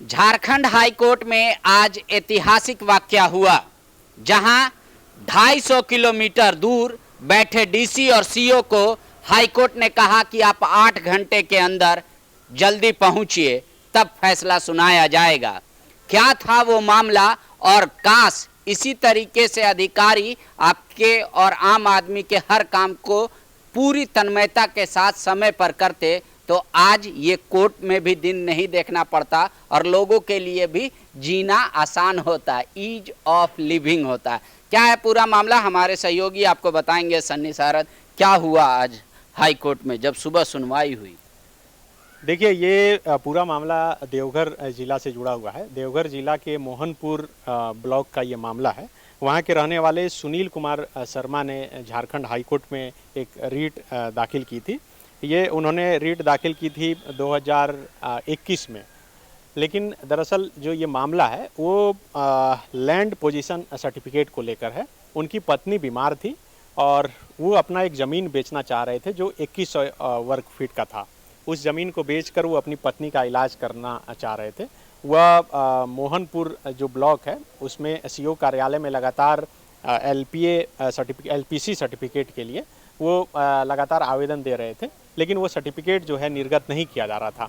Jharkhand high court में आज ऐतिहासिक वाकया हुआ, जहां 250 किलोमीटर दूर बैठे डीसी और सीओ को हाईकोर्ट ने कहा कि आप 8 घंटे के अंदर जल्दी पहुंचिए, तब फैसला सुनाया जाएगा। क्या था वो मामला, और काश इसी तरीके से अधिकारी आपके और आम आदमी के हर काम को पूरी तन्मयता के साथ समय पर करते तो आज ये कोर्ट में भी दिन नहीं देखना पड़ता और लोगों के लिए भी जीना आसान होता, ईज ऑफ लिविंग होता। क्या है पूरा मामला, हमारे सहयोगी आपको बताएंगे। सन्नी सारद, क्या हुआ आज हाई कोर्ट में जब सुबह सुनवाई हुई? देखिए, ये पूरा मामला देवघर जिला से जुड़ा हुआ है। देवघर जिला के मोहनपुर ब्लॉक का ये मामला है। वहाँ के रहने वाले सुनील कुमार शर्मा ने झारखंड हाई कोर्ट में एक रीट दाखिल की थी। ये उन्होंने रीट दाखिल की थी 2021 में, लेकिन दरअसल जो ये मामला है वो लैंड पोजीशन सर्टिफिकेट को लेकर है। उनकी पत्नी बीमार थी और वो अपना एक ज़मीन बेचना चाह रहे थे जो 2100 वर्ग फीट का था। उस ज़मीन को बेचकर वो अपनी पत्नी का इलाज करना चाह रहे थे। वह मोहनपुर जो ब्लॉक है उसमें सीओ कार्यालय में लगातार एलपीसी सर्टिफिकेट के लिए वो लगातार आवेदन दे रहे थे, लेकिन वो सर्टिफिकेट जो है निर्गत नहीं किया जा रहा था।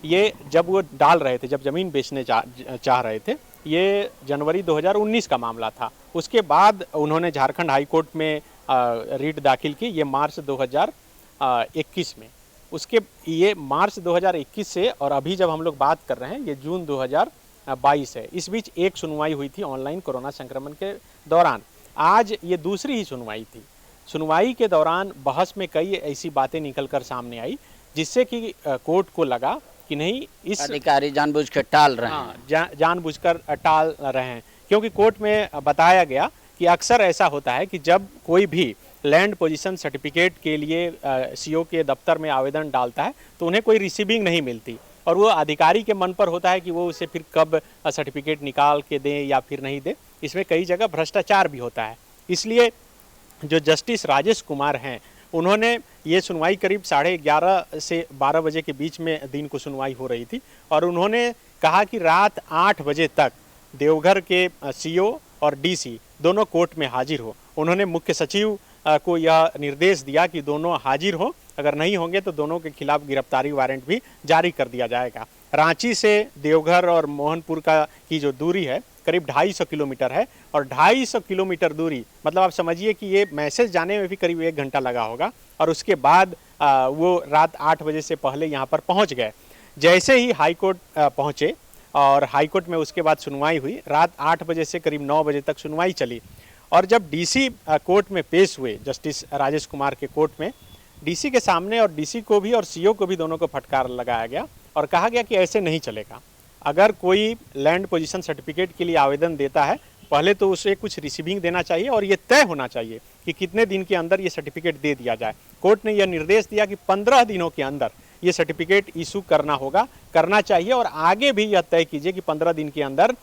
ये जब वो डाल रहे थे, जब ज़मीन बेचने चाह रहे थे, ये जनवरी 2019 का मामला था। उसके बाद उन्होंने झारखंड हाई कोर्ट में रीट दाखिल की, ये मार्च 2021 में। उसके ये मार्च 2021 से और अभी जब हम लोग बात कर रहे हैं ये जून 2022 है। इस बीच एक सुनवाई हुई थी ऑनलाइन कोरोना संक्रमण के दौरान। आज ये दूसरी ही सुनवाई थी। सुनवाई के दौरान बहस में कई ऐसी बातें निकलकर सामने आई जिससे कि कोर्ट को लगा कि नहीं, इस अधिकारी जानबूझकर टाल रहे हैं। जानबूझकर टाल रहे हैं, क्योंकि कोर्ट में बताया गया कि अक्सर ऐसा होता है कि जब कोई भी लैंड पोजीशन सर्टिफिकेट के लिए सीओ के दफ्तर में आवेदन डालता है तो उन्हें कोई रिसीविंग नहीं मिलती और वो अधिकारी के मन पर होता है कि वो उसे फिर कब सर्टिफिकेट निकाल के दें या फिर नहीं दें। इसमें कई जगह भ्रष्टाचार भी होता है। इसलिए जो जस्टिस राजेश कुमार हैं, उन्होंने ये सुनवाई करीब 11:30 से 12 बजे के बीच में दिन को सुनवाई हो रही थी और उन्होंने कहा कि रात 8 बजे तक देवघर के सीओ और डीसी दोनों कोर्ट में हाजिर हो। उन्होंने मुख्य सचिव को यह निर्देश दिया कि दोनों हाजिर हो, अगर नहीं होंगे तो दोनों के खिलाफ गिरफ्तारी वारंट भी जारी कर दिया जाएगा। रांची से देवघर और मोहनपुर की जो दूरी है करीब 250 किलोमीटर है और 250 किलोमीटर दूरी मतलब आप समझिए कि ये मैसेज जाने में भी करीब 1 घंटा लगा होगा और उसके बाद वो रात 8 बजे से पहले यहाँ पर पहुँच गए। जैसे ही हाई कोर्ट पहुँचे और हाई कोर्ट में उसके बाद सुनवाई हुई, रात 8 बजे से करीब 9 बजे तक सुनवाई चली और जब डीसी कोर्ट में पेश हुए, जस्टिस राजेश कुमार के कोर्ट में, डीसी के सामने और डीसी को भी और सीओ को भी दोनों को फटकार लगाया गया और कहा गया कि ऐसे नहीं चलेगा। अगर कोई लैंड पोजीशन सर्टिफिकेट के लिए आवेदन देता है, पहले तो उसे कुछ रिसीविंग देना चाहिए और ये तय होना चाहिए कि कितने दिन के अंदर ये सर्टिफिकेट दे दिया जाए। कोर्ट ने यह निर्देश दिया कि 15 दिनों के अंदर ये सर्टिफिकेट इशू करना चाहिए और आगे भी यह तय कीजिए कि 15 दिन के अंदर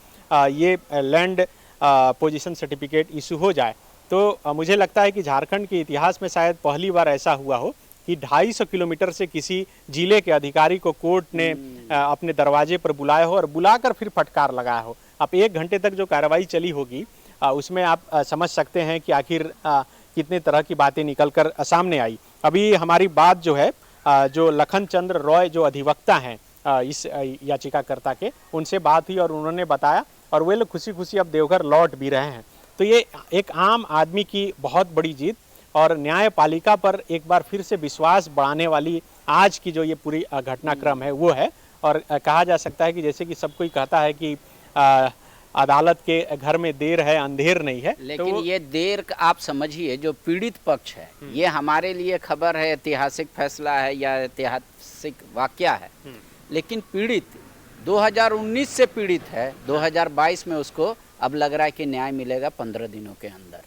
ये लैंड पोजीशन सर्टिफिकेट इशू हो जाए। तो मुझे लगता है कि झारखंड के इतिहास में शायद पहली बार ऐसा हुआ हो कि 250 किलोमीटर से किसी जिले के अधिकारी को कोर्ट ने अपने दरवाजे पर बुलाया हो और बुलाकर फिर फटकार लगाया हो। अब 1 घंटे तक जो कार्रवाई चली होगी उसमें आप समझ सकते हैं कि आखिर कितने तरह की बातें निकलकर सामने आई। अभी हमारी बात जो है जो लखन चंद्र रॉय जो अधिवक्ता हैं इस याचिकाकर्ता के, उनसे बात हुई और उन्होंने बताया और वे लोग खुशी खुशी अब देवघर लौट भी रहे हैं। तो ये एक आम आदमी की बहुत बड़ी जीत और न्यायपालिका पर एक बार फिर से विश्वास बढ़ाने वाली आज की जो ये पूरी घटनाक्रम है वो है। और कहा जा सकता है कि जैसे कि सब कोई कहता है कि अदालत के घर में देर है अंधेर नहीं है, लेकिन तो ये देर आप समझिए, जो पीड़ित पक्ष है ये हमारे लिए खबर है, ऐतिहासिक फैसला है या ऐतिहासिक वाकया है, लेकिन पीड़ित 2019 से पीड़ित है, 2022 में उसको अब लग रहा है कि न्याय मिलेगा 15 दिनों के अंदर।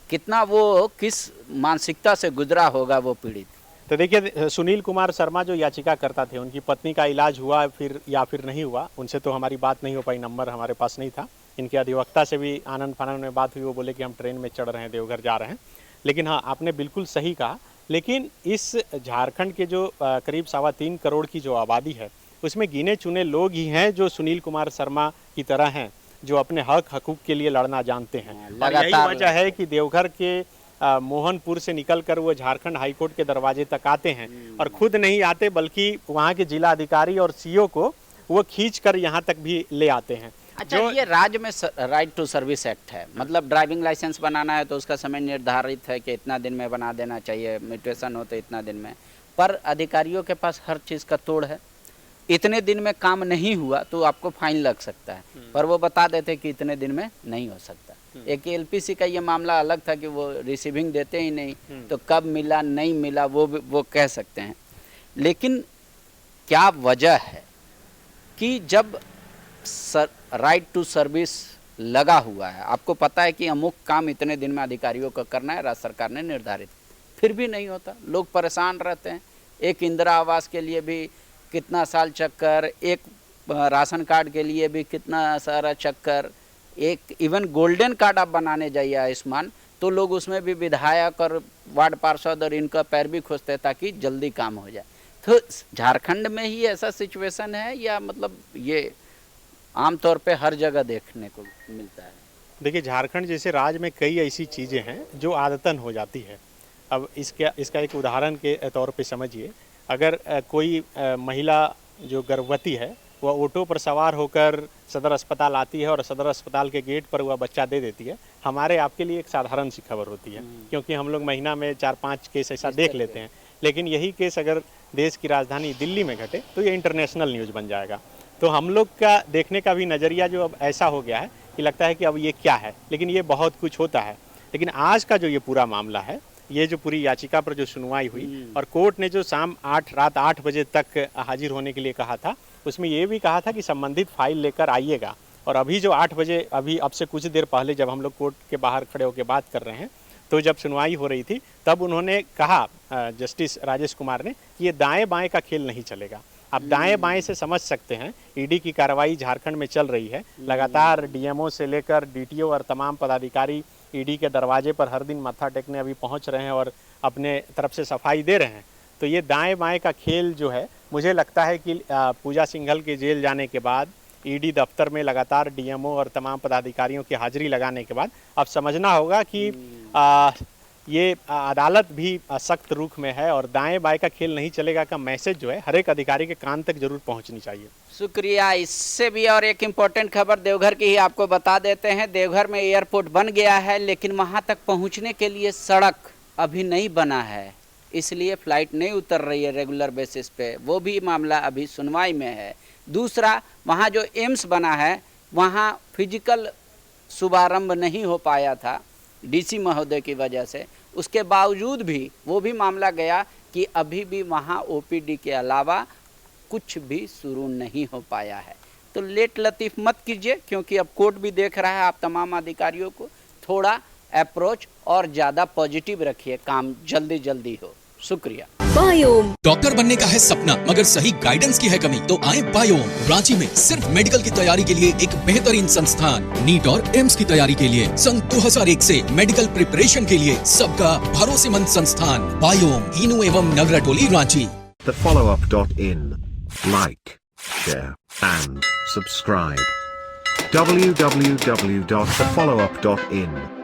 कितना वो किस मानसिकता से गुजरा होगा वो पीड़ित। तो देखिए, सुनील कुमार शर्मा जो याचिका करता थे, उनकी पत्नी का इलाज हुआ फिर नहीं हुआ, उनसे तो हमारी बात नहीं हो पाई, नंबर हमारे पास नहीं था। इनके अधिवक्ता से भी आनंद फानंद में बात हुई, वो बोले कि हम ट्रेन में चढ़ रहे हैं, देवघर जा रहे हैं। लेकिन हाँ, आपने बिल्कुल सही कहा, लेकिन इस झारखंड के जो करीब 3.25 करोड़ की जो आबादी है उसमें गिने चुने लोग ही हैं जो सुनील कुमार शर्मा की तरह हैं, जो अपने हक हकूक के लिए लड़ना जानते हैं। और यही वजह है कि देवघर के मोहनपुर से निकलकर वो झारखंड हाईकोर्ट के दरवाजे तक आते हैं, और खुद नहीं आते बल्कि वहाँ के जिला अधिकारी और सीओ को वो खींच कर यहाँ तक भी ले आते हैं। अच्छा, ये राज्य में राइट टू सर्विस एक्ट है, मतलब ड्राइविंग लाइसेंस बनाना है तो उसका समय निर्धारित है कि इतना दिन में बना देना चाहिए, म्यूटेशन हो तो इतना दिन में, पर अधिकारियों के पास हर चीज़ का तोड़ है। इतने दिन में काम नहीं हुआ तो आपको फाइन लग सकता है, पर वो बता देते कि इतने दिन में नहीं हो सकता। एक एलपीसी का ये मामला अलग था कि वो रिसीविंग देते ही नहीं, तो कब मिला नहीं मिला वो कह सकते हैं। लेकिन क्या वजह है कि जब राइट टू सर्विस लगा हुआ है, आपको पता है कि अमुक काम इतने दिन में अधिकारियों को करना है, राज्य सरकार ने निर्धारित, फिर भी नहीं होता, लोग परेशान रहते हैं। एक इंदिरा आवास के लिए भी कितना साल चक्कर, एक राशन कार्ड के लिए भी कितना सारा चक्कर, एक इवन गोल्डन कार्ड आप बनाने जाइए आयुष्मान, तो लोग उसमें भी विधायक और वार्ड पार्षद और इनका पैर भी खोजते हैं ताकि जल्दी काम हो जाए। तो झारखंड में ही ऐसा सिचुएशन है या मतलब ये आमतौर पे हर जगह देखने को मिलता है? देखिए, झारखंड जैसे राज्य में कई ऐसी चीज़ें हैं जो आदतन हो जाती है। अब इसका एक उदाहरण के तौर पे समझिए, अगर कोई महिला जो गर्भवती है वह ऑटो पर सवार होकर सदर अस्पताल आती है और सदर अस्पताल के गेट पर वह बच्चा दे देती है, हमारे आपके लिए एक साधारण सी खबर होती है, क्योंकि हम लोग महीना में 4-5 केस ऐसा देख लेते हैं। लेकिन यही केस अगर देश की राजधानी दिल्ली में घटे तो ये इंटरनेशनल न्यूज़ बन जाएगा। तो हम लोग का देखने का भी नज़रिया जो अब ऐसा हो गया है कि लगता है कि अब ये क्या है, लेकिन ये बहुत कुछ होता है। लेकिन आज का जो ये पूरा मामला है, ये जो पूरी याचिका पर जो सुनवाई हुई और कोर्ट ने जो रात 8 बजे तक हाजिर होने के लिए कहा था, उसमें ये भी कहा था कि संबंधित फाइल लेकर आइएगा। और अभी जो 8 बजे, अभी अब से कुछ देर पहले जब हम लोग कोर्ट के बाहर खड़े होकर बात कर रहे हैं, तो जब सुनवाई हो रही थी तब उन्होंने कहा, जस्टिस राजेश कुमार ने, कि ये दाएं बाएं का खेल नहीं चलेगा। आप दाएं बाएं से समझ सकते हैं, ईडी की कार्रवाई झारखंड में चल रही है, लगातार डीएमओ से लेकर डीटीओ और तमाम पदाधिकारी ईडी के दरवाजे पर हर दिन माथा टेकने अभी पहुंच रहे हैं और अपने तरफ से सफाई दे रहे हैं। तो ये दाएं बाएं का खेल जो है, मुझे लगता है कि पूजा सिंघल के जेल जाने के बाद, ईडी दफ्तर में लगातार डीएमओ और तमाम पदाधिकारियों की हाजिरी लगाने के बाद अब समझना होगा कि ये अदालत भी सख्त रुख में है और दाएं बाएं का खेल नहीं चलेगा का मैसेज जो है हर एक अधिकारी के कान तक जरूर पहुंचनी चाहिए। शुक्रिया। इससे भी और एक इम्पोर्टेंट खबर देवघर की ही आपको बता देते हैं। देवघर में एयरपोर्ट बन गया है, लेकिन वहां तक पहुंचने के लिए सड़क अभी नहीं बना है, इसलिए फ्लाइट नहीं उतर रही है रेगुलर बेसिस पे, वो भी मामला अभी सुनवाई में है। दूसरा, वहाँ जो एम्स बना है वहाँ फिजिकल शुभारंभ नहीं हो पाया था डीसी महोदय की वजह से, उसके बावजूद भी वो भी मामला गया कि अभी भी वहाँ ओपीडी के अलावा कुछ भी शुरू नहीं हो पाया है। तो लेट लतीफ़ मत कीजिए, क्योंकि अब कोर्ट भी देख रहा है। आप तमाम अधिकारियों को थोड़ा अप्रोच और ज़्यादा पॉजिटिव रखिए, काम जल्दी जल्दी हो। शुक्रिया। बायोम डॉक्टर बनने का है सपना, मगर सही गाइडेंस की है कमी, तो आए बायोम। रांची में सिर्फ मेडिकल की तैयारी के लिए एक बेहतरीन संस्थान, नीट और एम्स की तैयारी के लिए सन 2001 से मेडिकल प्रिपरेशन के लिए सबका भरोसेमंद संस्थान बायोम, ईनू एवं नगरटोली, Ranchi. thefollowup.in. Like, share and subscribe. www.thefollowup.in